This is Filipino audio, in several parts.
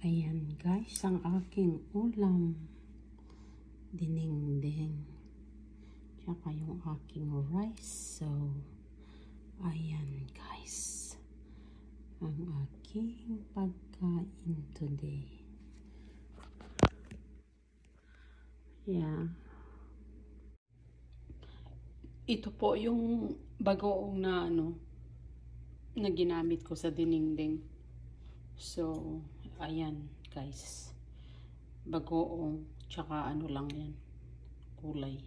Ayan guys, ang aking ulam. Dinengdeng. Tsaka yung aking rice. So, ayan guys. Ang aking pagkain today. Yeah. Ito po yung bagoong na na ginamit ko sa dinengdeng. So, ayan guys. Bagoong tsaka lang yan. Kulay.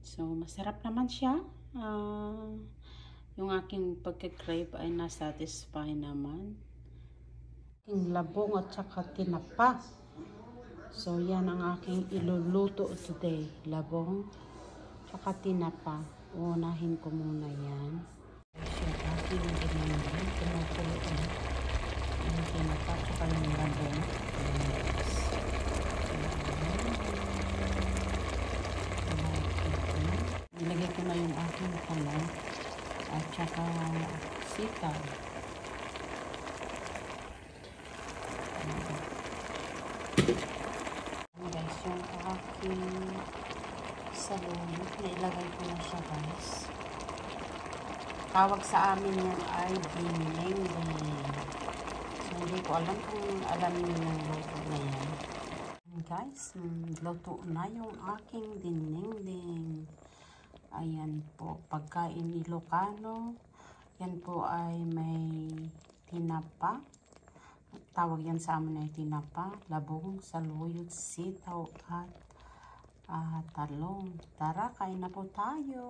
So, masarap naman siya. Yung aking pagka-crave ay na-satisfy naman. Yung labong at saka tinapa. So, yan ang aking iluluto today. Labong tsaka tinapa. Unahin ko muna yan. Yung aking dinengdeng. Tumutulo na. Yung tinapa tsaka yung labong. Nilagay ko na yung aking talong at saka sitaw. Guys, yung aking saluyot, nailagay ko na siya guys. Tawag sa amin yan ay dinengdeng. So, hindi ko alam kung alam niyo yung luto na yan. Guys, luto na yung aking dinengdeng. Ayan po, pagkain Ilocano. Yan po ay may tinapa. Tawag yan sa amin ay tinapa, labong, saluyot, sitaw at talong. Tara, kain na po tayo.